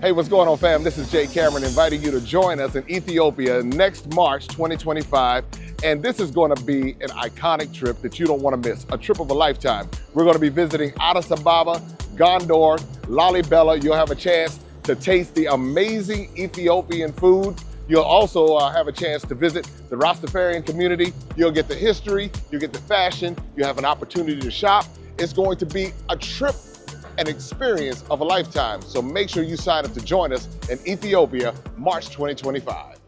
Hey, what's going on, fam? This is Jay Cameron inviting you to join us in Ethiopia next March 2025. And this is going to be an iconic trip that you don't want to miss, a trip of a lifetime. We're going to be visiting Addis Ababa, Gondor, Lalibela. You'll have a chance to taste the amazing Ethiopian food. You'll also have a chance to visit the Rastafarian community. You'll get the history, you'll get the fashion, you have an opportunity to shop. It's going to be a trip, an experience of a lifetime. So make sure you sign up to join us in Ethiopia, March 2025.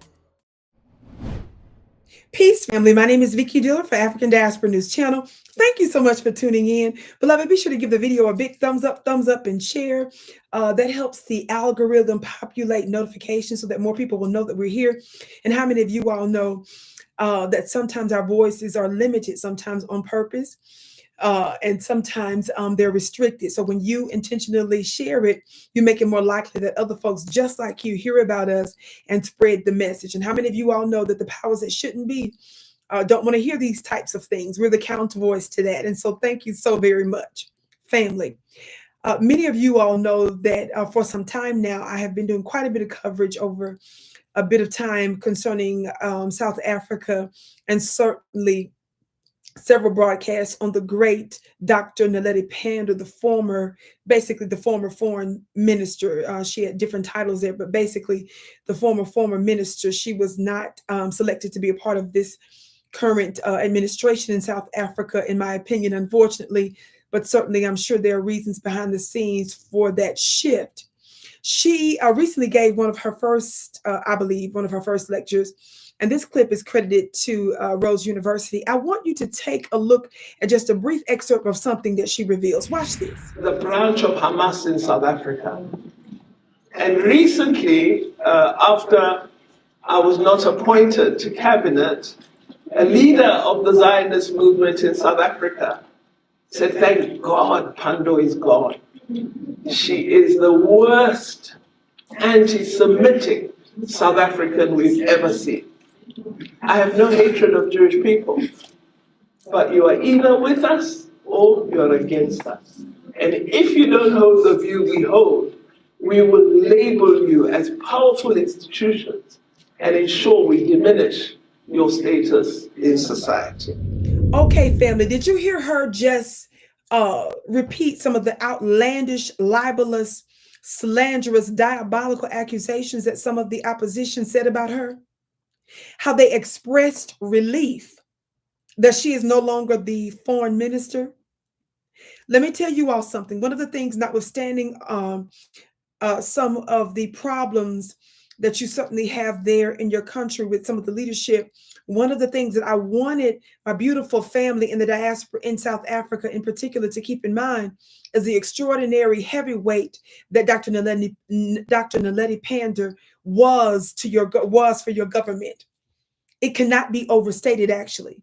Peace, family. My name is Vicki Dillard for African Diaspora News Channel. Thank you so much for tuning in. Beloved, be sure to give the video a big thumbs up, and share. That helps the algorithm populate notifications so that more people will know that we're here. And how many of you all know that sometimes our voices are limited, sometimes on purpose, and sometimes they're restricted. So when you intentionally share it, you make it more likely that other folks just like you hear about us and spread the message. And how many of you all know that the powers that shouldn't be don't want to hear these types of things? We're the counter voice to that. And so thank you so very much, family. Many of you all know that for some time now, I have been doing quite a bit of coverage over a bit of time concerning South Africa, and certainly several broadcasts on the great Dr. Naledi Pandor, the former foreign minister. She had different titles there, but basically the former minister. She was not selected to be a part of this current administration in South Africa, in my opinion, unfortunately, but certainly I'm sure there are reasons behind the scenes for that shift. She recently gave one of her first, I believe, one of her first lectures, and this clip is credited to Rose University. I want you to take a look at just a brief excerpt of something that she reveals. Watch this. The branch of Hamas in South Africa. And recently, after I was not appointed to cabinet, a leader of the Zionist movement in South Africa said, "Thank God Pandor is gone. She is the worst anti-Semitic South African we've ever seen." I have no hatred of Jewish people, but you are either with us or you are against us. And if you don't hold the view we hold, we will label you as powerful institutions and ensure we diminish your status in society. Okay, family, did you hear her just repeat some of the outlandish, libelous, slanderous, diabolical accusations that some of the opposition said about her? How they expressed relief that she is no longer the foreign minister? Let me tell you all something. One of the things, notwithstanding some of the problems that you certainly have there in your country with some of the leadership, one of the things that I wanted my beautiful family in the diaspora in South Africa in particular to keep in mind is the extraordinary heavyweight that Dr. Naledi Pandor was for your government. It cannot be overstated, actually.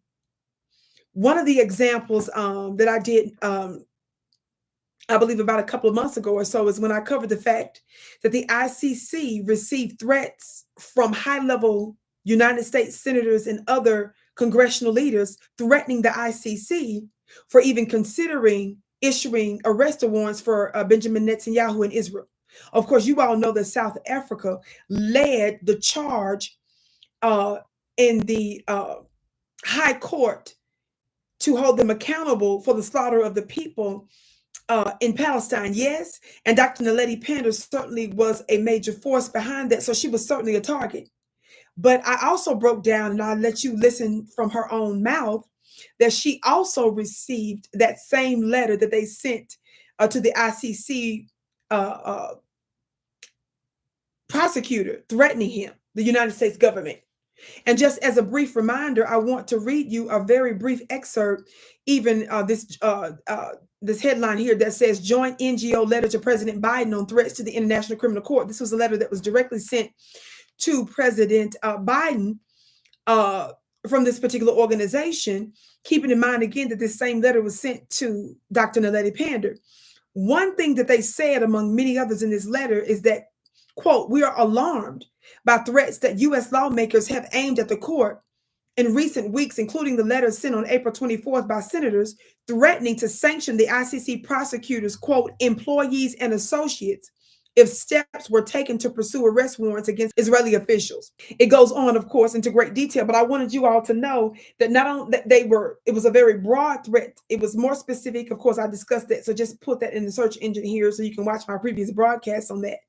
One of the examples that I did, I believe about a couple of months ago or so, is when I covered the fact that the ICC received threats from high-level United States senators and other congressional leaders threatening the ICC for even considering issuing arrest warrants for Benjamin Netanyahu in Israel. Of course, you all know that South Africa led the charge in the high court to hold them accountable for the slaughter of the people in Palestine. Yes, and Dr. Naledi Pandor certainly was a major force behind that, so she was certainly a target. But I also broke down, and I'll let you listen from her own mouth, that she also received that same letter that they sent to the ICC prosecutor threatening him, the United States government. And just as a brief reminder, I want to read you a very brief excerpt, even this headline here that says, "Joint NGO letter to President Biden on threats to the International Criminal Court." This was a letter that was directly sent to President Biden from this particular organization, keeping in mind again that this same letter was sent to Dr. Naledi Pandor. One thing that they said, among many others in this letter, is that, quote, "We are alarmed by threats that U.S. lawmakers have aimed at the court in recent weeks, including the letter sent on April 24th by senators threatening to sanction the ICC prosecutors, quote, employees and associates if steps were taken to pursue arrest warrants against Israeli officials. It goes on, of course, into great detail, but I wanted you all to know that not only that it was a very broad threat, it was more specific. Of course, I discussed that, so just put that in the search engine here so you can watch my previous broadcast on that.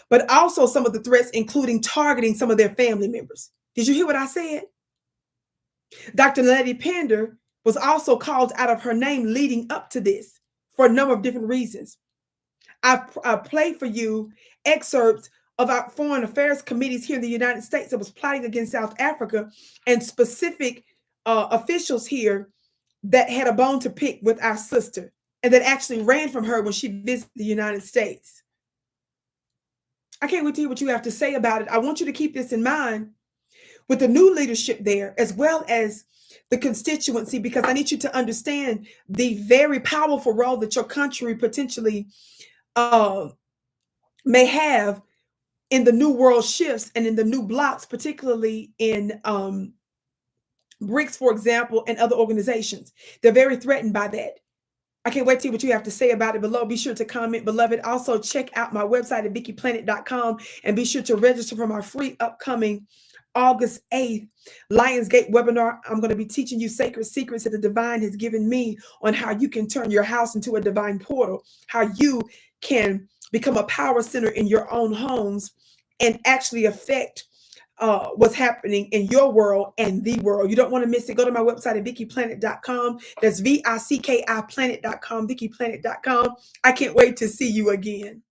But also some of the threats, including targeting some of their family members. Did you hear what I said? Dr. Naledi Pandor was also called out of her name leading up to this for a number of different reasons. I played for you excerpts of our foreign affairs committees here in the United States that was plotting against South Africa, and specific officials here that had a bone to pick with our sister and that actually ran from her when she visited the United States. I can't wait to hear what you have to say about it. I want you to keep this in mind with the new leadership there, as well as the constituency, because I need you to understand the very powerful role that your country potentially may have in the new world shifts and in the new blocks, particularly in BRICS, for example, and other organizations. They're very threatened by that. I can't wait to see what you have to say about it below. Be sure to comment, beloved. Also, check out my website at VickiPlanet.com and be sure to register for my free upcoming August 8th Lionsgate webinar. I'm going to be teaching you sacred secrets that the divine has given me on how you can turn your house into a divine portal, how you can become a power center in your own homes and actually affect what's happening in your world and the world. You don't want to miss it. Go to my website at VickiPlanet.com. That's VICKI Planet.com, VickiPlanet.com. I can't wait to see you again.